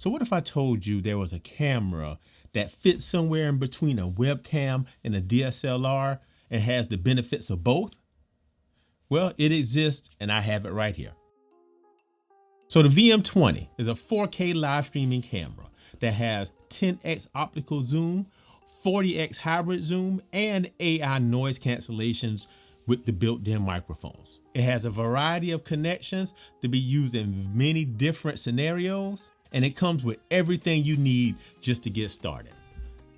So what if I told you there was a camera that fits somewhere in between a webcam and a DSLR and has the benefits of both? Well, it exists and I have it right here. So the VM20 is a 4K live streaming camera that has 10x optical zoom, 40x hybrid zoom, and AI noise cancellations with the built-in microphones. It has a variety of connections to be used in many different scenarios, and it comes with everything you need just to get started.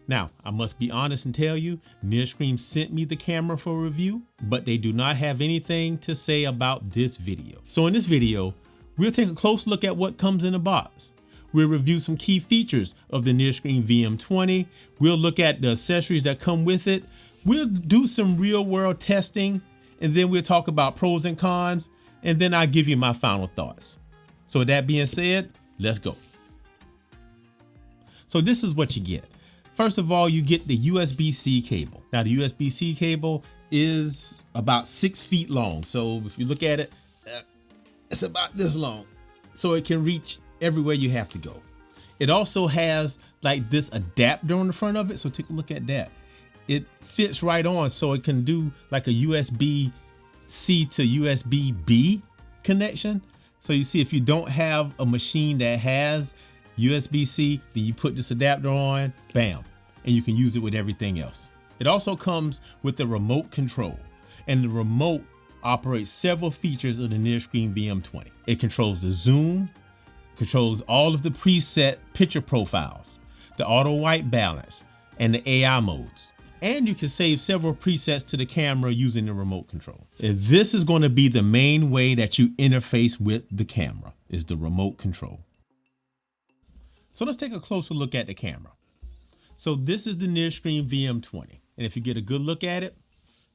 Now, I must be honest and tell you, Nearstream sent me the camera for review, but they do not have anything to say about this video. So in this video, we'll take a close look at what comes in the box. We'll review some key features of the Nearstream VM20. We'll look at the accessories that come with it. We'll do some real world testing, and then we'll talk about pros and cons, and then I'll give you my final thoughts. So with that being said, let's go. So this is what you get. First of all, you get the USB-C cable. Now the USB-C cable is about 6 feet long. So if you look at it, it's about this long. So it can reach everywhere you have to go. It also has like this adapter on the front of it. So take a look at that. It fits right on, so it can do like a USB-C to USB-B connection. So you see, if you don't have a machine that has USB-C, then you put this adapter on, bam, and you can use it with everything else. It also comes with the remote control, and the remote operates several features of the Nearstream VM20. It controls the zoom, controls all of the preset picture profiles, the auto white balance, and the AI modes. And you can save several presets to the camera using the remote control. And this is going to be the main way that you interface with the camera, is the remote control. So let's take a closer look at the camera. So this is the Nearstream VM20. And if you get a good look at it,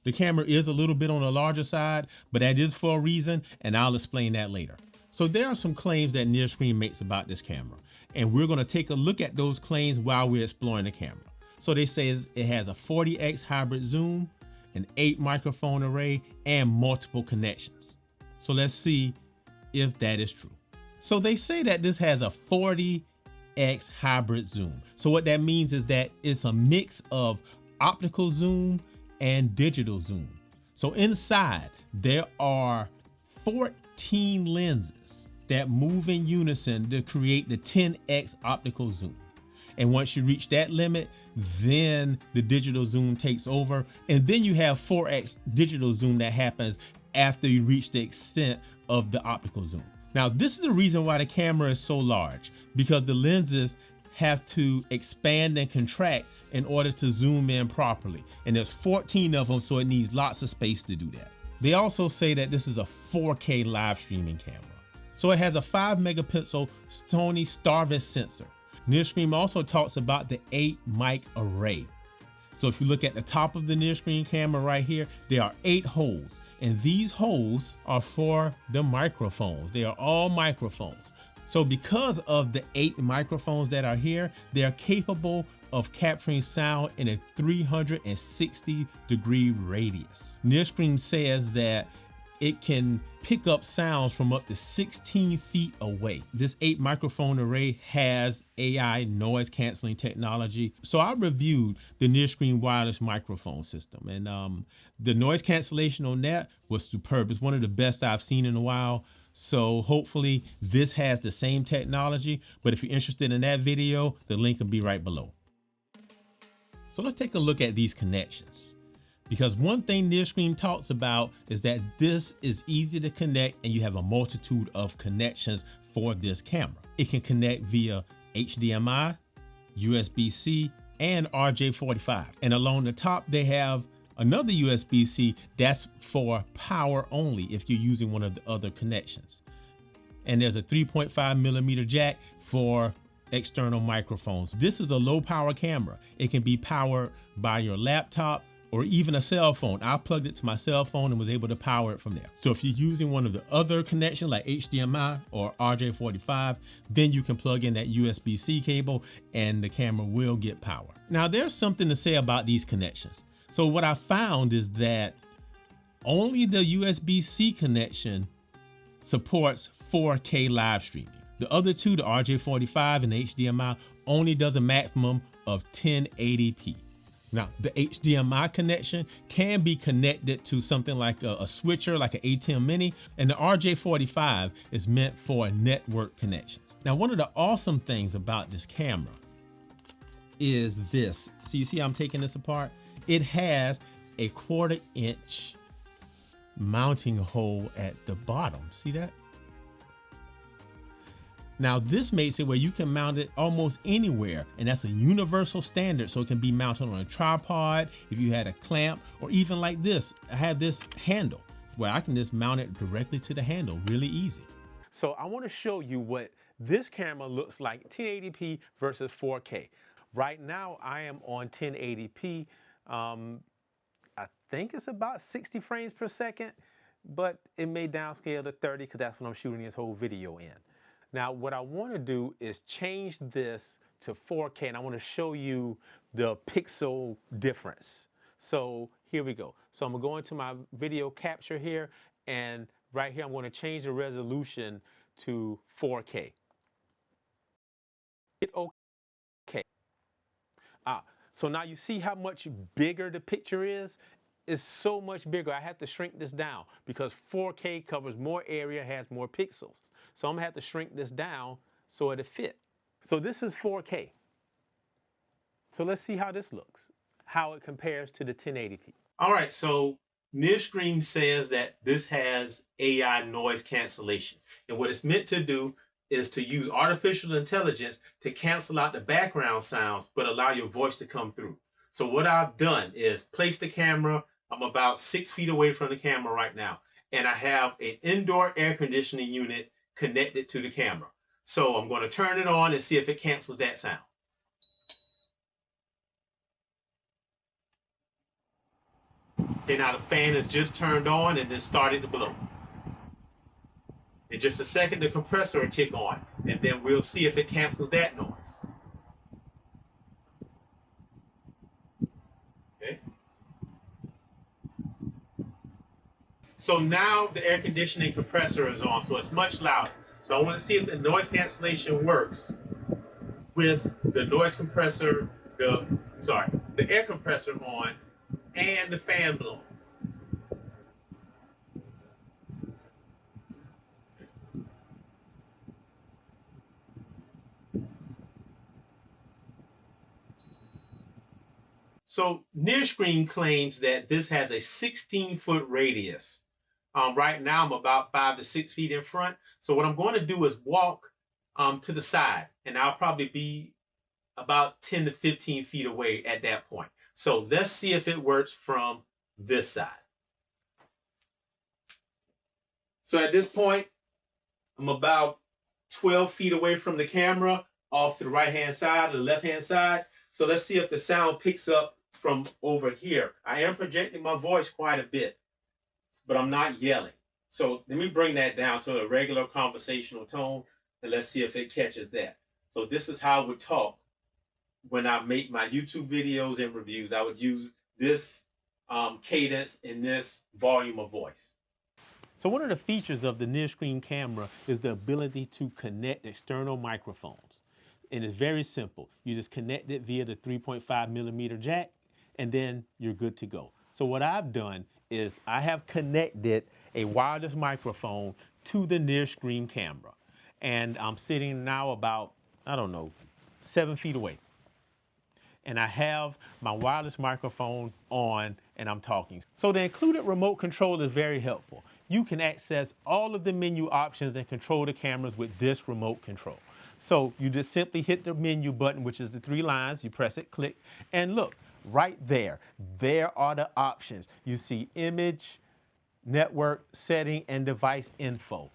the camera is a little bit on the larger side, but that is for a reason, and I'll explain that later. So there are some claims that Nearstream makes about this camera, and we're going to take a look at those claims while we're exploring the camera. So they say it has a 40x hybrid zoom, an 8 microphone array, and multiple connections. So let's see if that is true. So they say that this has a 40x hybrid zoom. So what that means is that it's a mix of optical zoom and digital zoom. So inside there are 14 lenses that move in unison to create the 10x optical zoom. And once you reach that limit, then the digital zoom takes over. And then you have 4x digital zoom that happens after you reach the extent of the optical zoom. Now, this is the reason why the camera is so large, because the lenses have to expand and contract in order to zoom in properly. And there's 14 of them, so it needs lots of space to do that. They also say that this is a 4K live streaming camera. So it has a 5 megapixel Sony Starvis sensor. Nearstream also talks about the 8 mic array. So if you look at the top of the Nearstream camera right here, there are 8 holes, and these holes are for the microphones. They are all microphones. So because of the 8 microphones that are here, they are capable of capturing sound in a 360-degree radius. Nearstream says that it can pick up sounds from up to 16 feet away. This 8 microphone array has AI noise canceling technology. So I reviewed the Nearstream wireless microphone system, and the noise cancellation on that was superb. It's one of the best I've seen in a while. So hopefully this has the same technology, but if you're interested in that video, the link will be right below. So let's take a look at these connections. Because one thing Nearstream talks about is that this is easy to connect, and you have a multitude of connections for this camera. It can connect via HDMI, USB-C, and RJ45. And along the top, they have another USB-C that's for power only if you're using one of the other connections. And there's a 3.5 millimeter jack for external microphones. This is a low power camera. It can be powered by your laptop or even a cell phone. I plugged it to my cell phone and was able to power it from there. So if you're using one of the other connections like HDMI or RJ45, then you can plug in that USB-C cable and the camera will get power. Now there's something to say about these connections. So what I found is that only the USB-C connection supports 4K live streaming. The other two, the RJ45 and the HDMI, only does a maximum of 1080p. Now, the HDMI connection can be connected to something like a switcher, like an ATEM Mini, and the RJ45 is meant for network connections. Now, one of the awesome things about this camera is this. So you see I'm taking this apart? It has a 1/4 inch mounting hole at the bottom. See that? Now this makes it where you can mount it almost anywhere, and that's a universal standard, so it can be mounted on a tripod if you had a clamp, or even like this. I have this handle where I can just mount it directly to the handle, really easy. So I want to show you what this camera looks like 1080p versus 4K. Right now I am on 1080p. I think it's about 60 frames per second, but it may downscale to 30 because that's what I'm shooting this whole video in. Now, what I want to do is change this to 4K, and I want to show you the pixel difference. So here we go. So I'm going to go into my video capture here, and right here I'm going to change the resolution to 4K. Hit OK. So now you see how much bigger the picture is? It's so much bigger. I have to shrink this down because 4K covers more area, has more pixels. So I'm gonna have to shrink this down so it'll fit. So this is 4K. So let's see how this looks, how it compares to the 1080p. All right, so Nearstream says that this has AI noise cancellation. And what it's meant to do is to use artificial intelligence to cancel out the background sounds, but allow your voice to come through. So what I've done is place the camera. I'm about 6 feet away from the camera right now, and I have an indoor air conditioning unit connected to the camera. So I'm going to turn it on and see if it cancels that sound. Okay, now the fan is just turned on and then started to blow. In just a second, the compressor will kick on, and then we'll see if it cancels that noise. Okay. So now the air conditioning compressor is on, so it's much louder. So I want to see if the noise cancellation works with the noise compressor, the air compressor on and the fan blowing. So Nearstream claims that this has a 16-foot radius. Right now I'm about 5 to 6 feet in front. So what I'm going to do is walk to the side, and I'll probably be about 10 to 15 feet away at that point. So let's see if it works from this side. So at this point, I'm about 12 feet away from the camera, off to the right-hand side or the left-hand side. So let's see if the sound picks up from over here. I am projecting my voice quite a bit, but I'm not yelling. So let me bring that down to a regular conversational tone, and let's see if it catches that. So this is how I would talk when I make my YouTube videos and reviews. I would use this cadence and this volume of voice. So one of the features of the Nearstream camera is the ability to connect external microphones. And it's very simple. You just connect it via the 3.5 millimeter jack, and then you're good to go. So what I've done is I have connected a wireless microphone to the Nearstream camera. And I'm sitting now about, 7 feet away. And I have my wireless microphone on and I'm talking. So the included remote control is very helpful. You can access all of the menu options and control the cameras with this remote control. So you just simply hit the menu button, which is the 3 lines. You press it, click, and look, right there are the options. You see image, network, setting, and device info.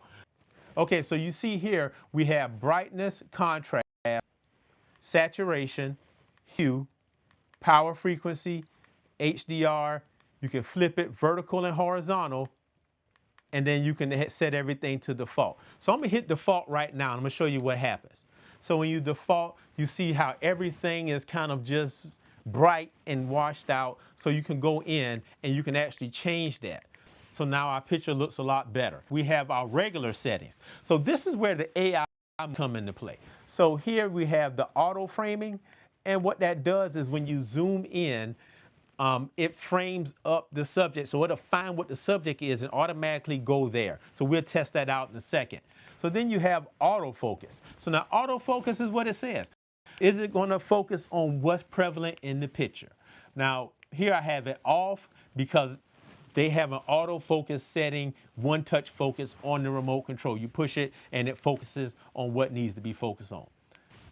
Okay, so you see here, we have brightness, contrast, saturation, hue, power frequency, HDR. You can flip it vertical and horizontal, and then you can set everything to default. So I'm gonna hit default right now, and I'm gonna show you what happens. So when you default, you see how everything is kind of just bright and washed out, so you can go in and you can actually change that. So now our picture looks a lot better. We have our regular settings. So this is where the AI come into play. So here we have the auto framing, and what that does is when you zoom in, it frames up the subject. So it'll find what the subject is and automatically go there. So we'll test that out in a second. So then you have autofocus. So now autofocus is what it says. Is it going to focus on what's prevalent in the picture? Now here I have it off because they have an autofocus setting, one touch focus on the remote control. You push it and it focuses on what needs to be focused on.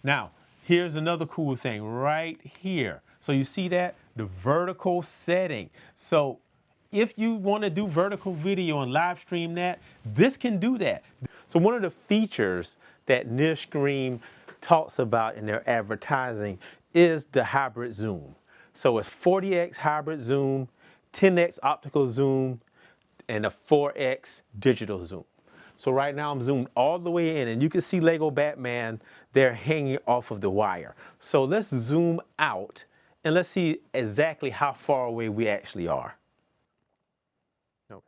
Now, here's another cool thing right here. So you see that? The vertical setting. So if you want to do vertical video and live stream that, this can do that. So one of the features that Nearstream talks about in their advertising is the hybrid zoom. So it's 40x hybrid zoom, 10x optical zoom, and a 4x digital zoom. So right now I'm zoomed all the way in and you can see Lego Batman there hanging off of the wire. So let's zoom out and let's see exactly how far away we actually are. Okay.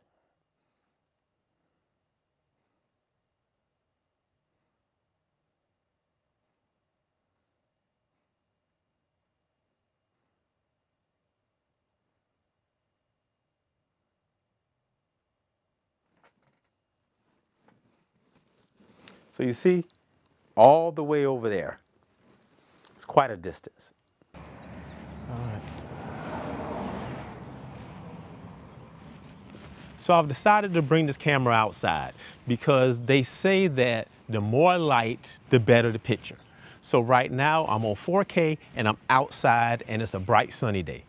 So you see all the way over there. It's quite a distance. All right. So I've decided to bring this camera outside because they say that the more light, the better the picture. So right now I'm on 4K and I'm outside and it's a bright sunny day.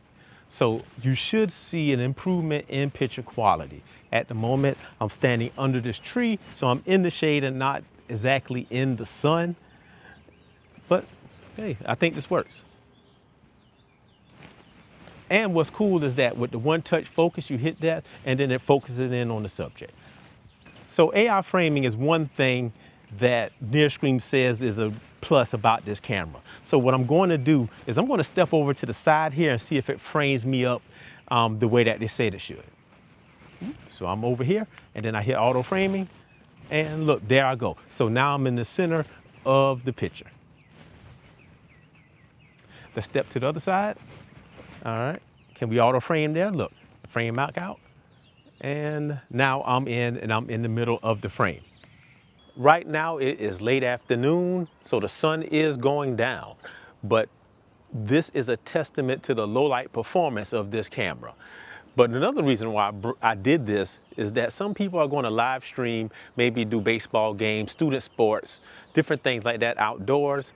So you should see an improvement in picture quality. At the moment, I'm standing under this tree, so I'm in the shade and not exactly in the sun. But hey, I think this works. And what's cool is that with the one touch focus, you hit that and then it focuses in on the subject. So AI framing is one thing that Nearstream says is a plus about this camera. So what I'm going to do is I'm going to step over to the side here and see if it frames me up the way that they said it should. So I'm over here and then I hit auto framing and look, there I go. So now I'm in the center of the picture. Let's step to the other side. All right, can we auto frame there? Look, frame back out. And now I'm in the middle of the frame. Right now it is late afternoon, so the sun is going down, but this is a testament to the low light performance of this camera. But another reason why I did this is that some people are going to live stream, maybe do baseball games, student sports, different things like that outdoors.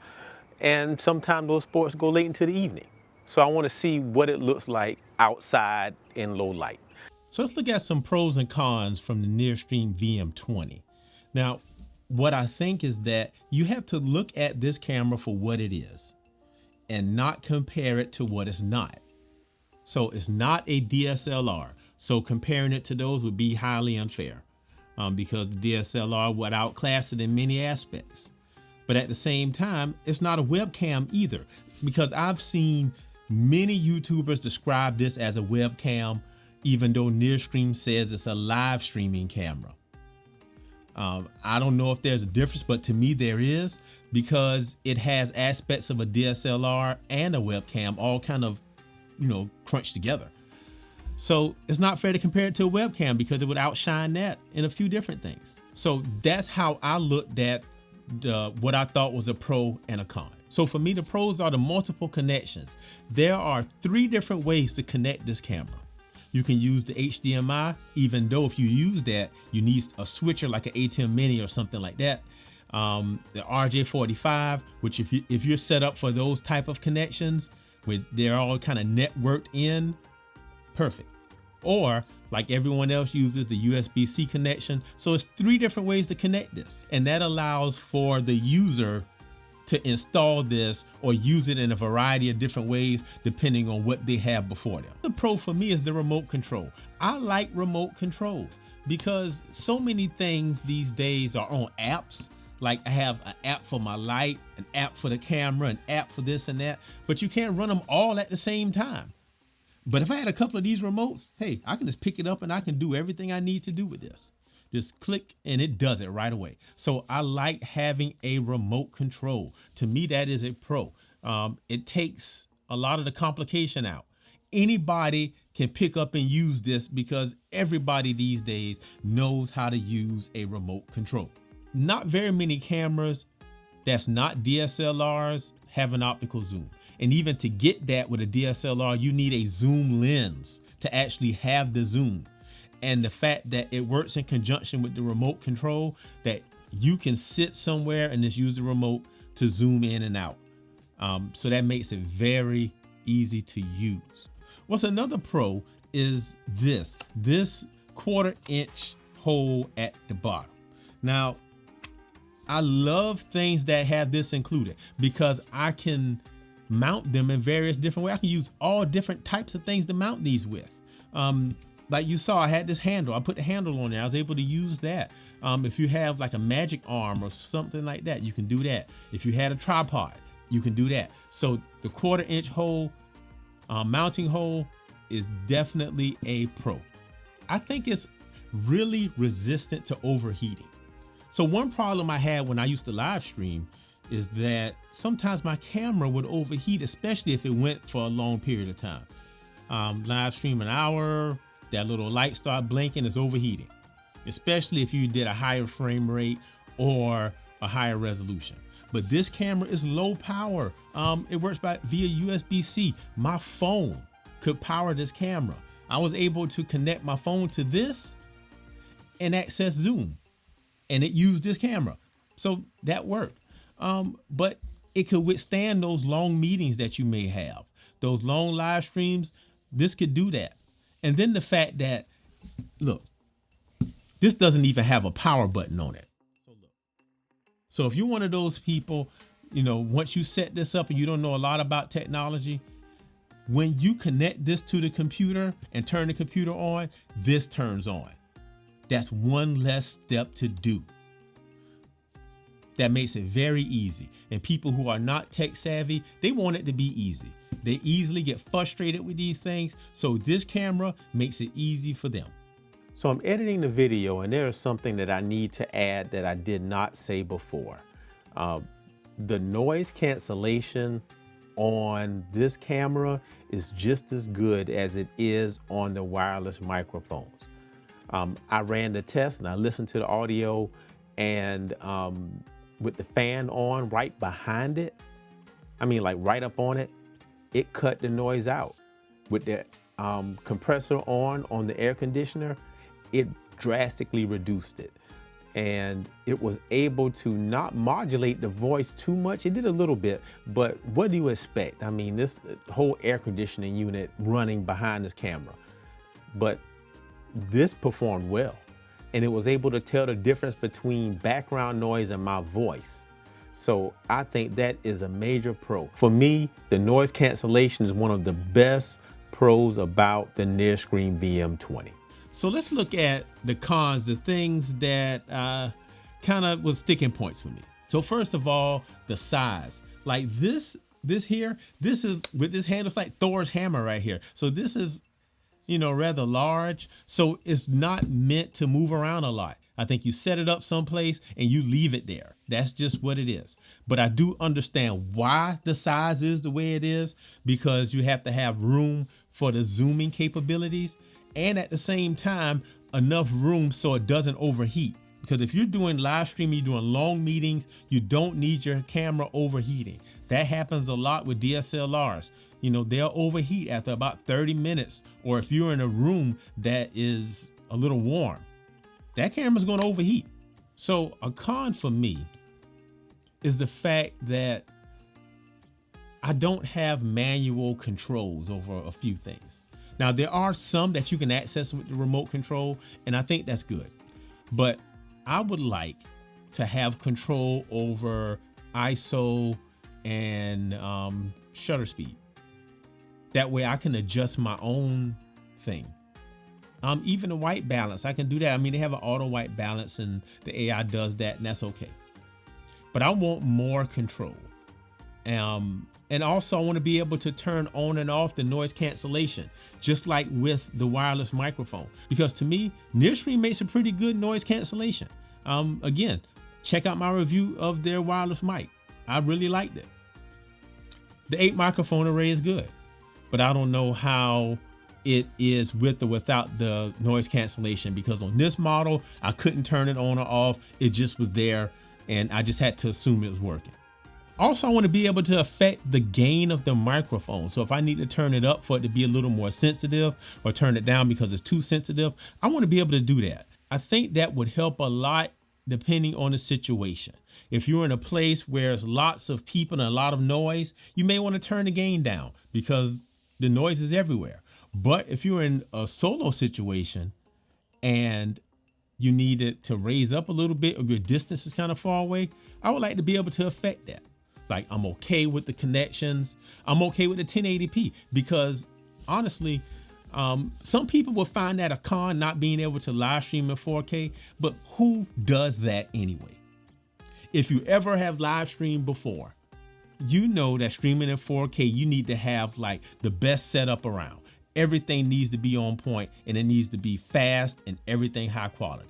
And sometimes those sports go late into the evening. So I want to see what it looks like outside in low light. So let's look at some pros and cons from the Nearstream VM20. Now, what I think is that you have to look at this camera for what it is and not compare it to what it's not. So it's not a DSLR. So comparing it to those would be highly unfair because the DSLR would outclass it in many aspects. But at the same time, it's not a webcam either, because I've seen many YouTubers describe this as a webcam, even though Nearstream says it's a live streaming camera. I don't know if there's a difference, but to me there is, because it has aspects of a DSLR and a webcam all kind of, crunched together. So it's not fair to compare it to a webcam because it would outshine that in a few different things. So that's how I looked at what I thought was a pro and a con. So for me, the pros are the multiple connections. There are 3 different ways to connect this camera. You can use the HDMI, even though if you use that, you need a switcher like an ATEM Mini or something like that. The RJ45, which if you're set up for those type of connections, where they're all kind of networked in, perfect. Or like everyone else uses the USB-C connection. So it's 3 different ways to connect this. And that allows for the user to install this or use it in a variety of different ways depending on what they have before them. The pro for me is the remote control. I like remote controls because so many things these days are on apps. Like I have an app for my light, an app for the camera, an app for this and that, but you can't run them all at the same time. But if I had a couple of these remotes, hey, I can just pick it up and I can do everything I need to do with this. Just click and it does it right away. So I like having a remote control. To me, that is a pro. It takes a lot of the complication out. Anybody can pick up and use this because everybody these days knows how to use a remote control. Not very many cameras that's not DSLRs have an optical zoom. And even to get that with a DSLR, you need a zoom lens to actually have the zoom. And the fact that it works in conjunction with the remote control, that you can sit somewhere and just use the remote to zoom in and out. So that makes it very easy to use. What's another pro is this 1/4-inch hole at the bottom. Now, I love things that have this included because I can mount them in various different ways. I can use all different types of things to mount these with. Like you saw, I had this handle. I put the handle on there. I was able to use that. If you have like a magic arm or something like that, you can do that. If you had a tripod, you can do that. So the 1/4-inch hole, mounting hole is definitely a pro. I think it's really resistant to overheating. So one problem I had when I used to live stream is that sometimes my camera would overheat, especially if it went for a long period of time. Live stream an hour, that little light start blinking, is overheating, especially if you did a higher frame rate or a higher resolution. But this camera is low power. It works via USB-C. My phone could power this camera. I was able to connect my phone to this and access Zoom, and it used this camera. So that worked. But it could withstand those long meetings that you may have, those long live streams. This could do that. And then the fact that, look, this doesn't even have a power button on it. So if you're one of those people, once you set this up and you don't know a lot about technology, when you connect this to the computer and turn the computer on, this turns on. That's one less step to do. That makes it very easy. And people who are not tech savvy, they want it to be easy. They easily get frustrated with these things. So this camera makes it easy for them. So I'm editing the video and there is something that I need to add that I did not say before. The noise cancellation on this camera is just as good as it is on the wireless microphones. I ran the test and I listened to the audio, and with the fan on right behind it, like right up on it, it cut the noise out. With the compressor on the air conditioner, it drastically reduced it. And it was able to not modulate the voice too much. It did a little bit, but what do you expect? This whole air conditioning unit running behind this camera. But this performed well. And it was able to tell the difference between background noise and my voice. So I think that is a major pro. For me, the noise cancellation is one of the best pros about the Nearstream VM20. So let's look at the cons, the things that kind of was sticking points for me. So first of all, the size. Like this here, this is with this handle, it's like Thor's hammer right here. So this is, rather large. So it's not meant to move around a lot. I think you set it up someplace and you leave it there. That's just what it is. But I do understand why the size is the way it is, because you have to have room for the zooming capabilities, and at the same time, enough room so it doesn't overheat. Because if you're doing live streaming, you're doing long meetings, you don't need your camera overheating. That happens a lot with DSLRs. They'll overheat after about 30 minutes, or if you're in a room that is a little warm, that camera's going to overheat. So a con for me is the fact that I don't have manual controls over a few things. Now, there are some that you can access with the remote control, and I think that's good. But I would like to have control over ISO and shutter speed. That way I can adjust my own thing. Even the white balance, I can do that. They have an auto white balance and the AI does that, and that's okay. But I want more control. And also I want to be able to turn on and off the noise cancellation, just like with the wireless microphone, because to me, Nearstream makes a pretty good noise cancellation. Again, check out my review of their wireless mic. I really liked it. The 8 microphone array is good, but I don't know how it is with or without the noise cancellation, because on this model, I couldn't turn it on or off. It just was there and I just had to assume it was working. Also, I want to be able to affect the gain of the microphone. So if I need to turn it up for it to be a little more sensitive, or turn it down because it's too sensitive, I want to be able to do that. I think that would help a lot depending on the situation. If you're in a place where there's lots of people and a lot of noise, you may want to turn the gain down because the noise is everywhere. But if you're in a solo situation and you need it to raise up a little bit, or your distance is kind of far away, I would like to be able to affect that. Like, I'm okay with the connections. I'm okay with the 1080p, because honestly, some people will find that a con, not being able to live stream in 4K, but who does that anyway? If you ever have live streamed before, you know that streaming in 4K, you need to have like the best setup around. Everything needs to be on point, and it needs to be fast and everything high quality.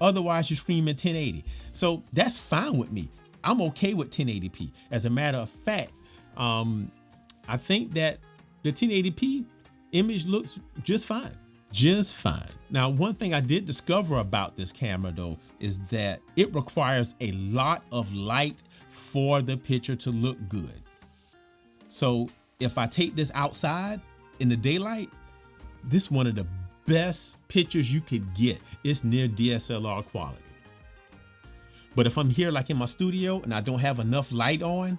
Otherwise, you stream in 1080. So that's fine with me. I'm okay with 1080p. As a matter of fact, I think that the 1080p image looks just fine. Just fine. Now, one thing I did discover about this camera though, is that it requires a lot of light for the picture to look good. So if I take this outside in the daylight, this is one of the best pictures you could get. It's near DSLR quality. But if I'm here like in my studio and I don't have enough light on,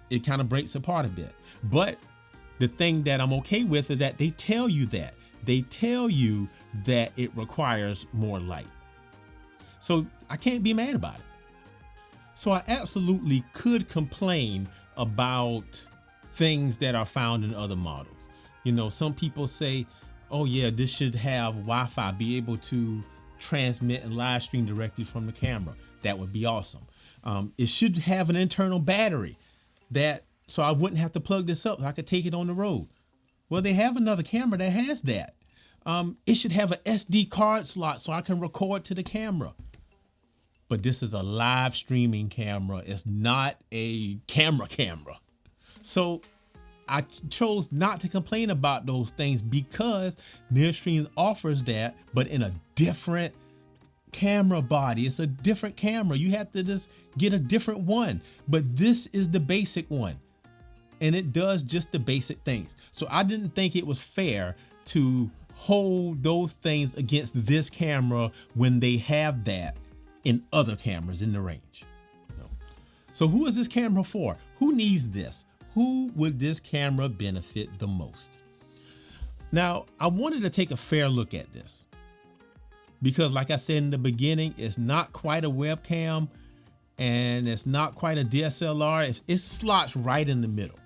it kind of breaks apart a bit. But the thing that I'm okay with is that they tell you that. They tell you that it requires more light. So I can't be mad about it. So I absolutely could complain about things that are found in other models. You know, some people say, oh yeah, this should have Wi-Fi, be able to transmit and live stream directly from the camera. That would be awesome. It should have an internal battery so I wouldn't have to plug this up. I could take it on the road. Well, they have another camera that has that. It should have an SD card slot so I can record to the camera. But this is a live streaming camera. It's not a camera. So I chose not to complain about those things because Nearstream offers that, but in a different camera body. It's a different camera. You have to just get a different one, but this is the basic one and it does just the basic things. So I didn't think it was fair to hold those things against this camera when they have that in other cameras in the range. So who is this camera for? Who needs this? Who would this camera benefit the most? Now, I wanted to take a fair look at this because like I said in the beginning, it's not quite a webcam and it's not quite a DSLR. It slots right in the middle.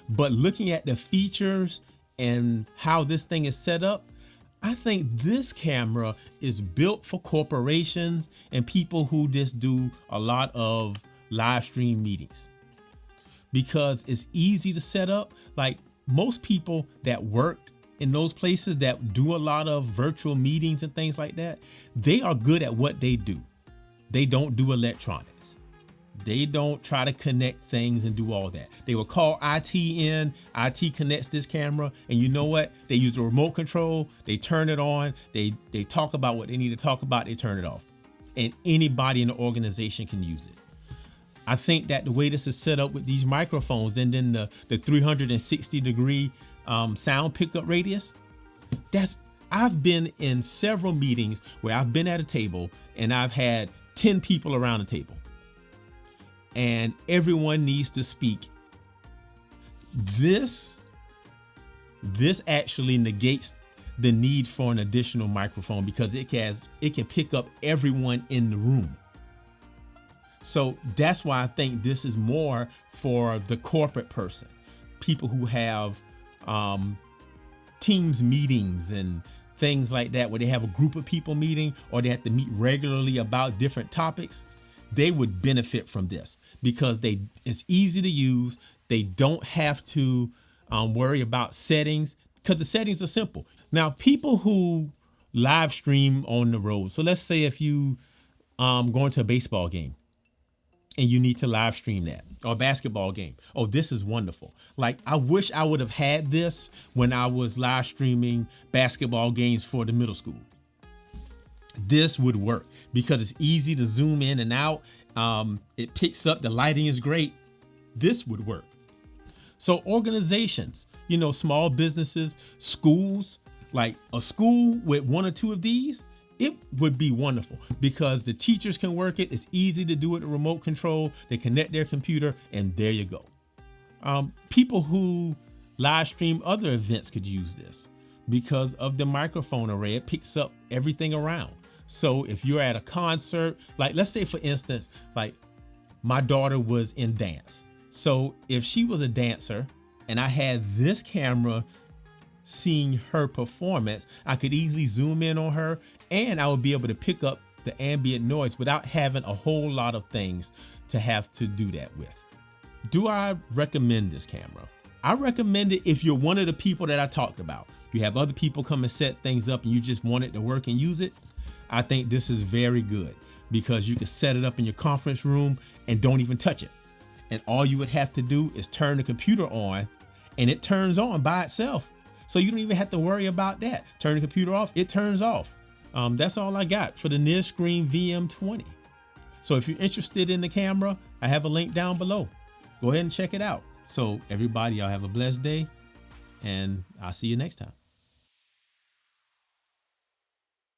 But looking at the features and how this thing is set up, I think this camera is built for corporations and people who just do a lot of live stream meetings because it's easy to set up. Like most people that work in those places that do a lot of virtual meetings and things like that, they are good at what they do. They don't do electronics. They don't try to connect things and do all that. They will call IT in, IT connects this camera, and you know what? They use the remote control, they turn it on, they talk about what they need to talk about, they turn it off. And anybody in the organization can use it. I think that the way this is set up with these microphones and then the 360-degree sound pickup radius, I've been in several meetings where I've been at a table and I've had 10 people around the table. And everyone needs to speak. This actually negates the need for an additional microphone because it can pick up everyone in the room. So that's why I think this is more for the corporate person, people who have Teams meetings and things like that, where they have a group of people meeting or they have to meet regularly about different topics. they would benefit from this because it's easy to use. They don't have to worry about settings because the settings are simple. Now, people who live stream on the road. So let's say if you going to a baseball game and you need to live stream that, or a basketball game. Oh, this is wonderful. Like, I wish I would have had this when I was live streaming basketball games for the middle school. This would work because it's easy to zoom in and out. It picks up, the lighting is great. This would work. So organizations, you know, small businesses, schools, like a school with one or two of these, it would be wonderful because the teachers can work it. It's easy to do it with remote control. They connect their computer and there you go. People who live stream other events could use this because of the microphone array. It picks up everything around. So if you're at a concert, like let's say for instance, like my daughter was in dance. So if she was a dancer and I had this camera seeing her performance, I could easily zoom in on her and I would be able to pick up the ambient noise without having a whole lot of things to have to do that with. Do I recommend this camera? I recommend it if you're one of the people that I talked about. You have other people come and set things up and you just want it to work and use it. I think this is very good because you can set it up in your conference room and don't even touch it. And all you would have to do is turn the computer on and it turns on by itself. So you don't even have to worry about that. Turn the computer off, it turns off. That's all I got for the Nearstream VM20. So if you're interested in the camera, I have a link down below. Go ahead and check it out. So everybody, y'all have a blessed day and I'll see you next time.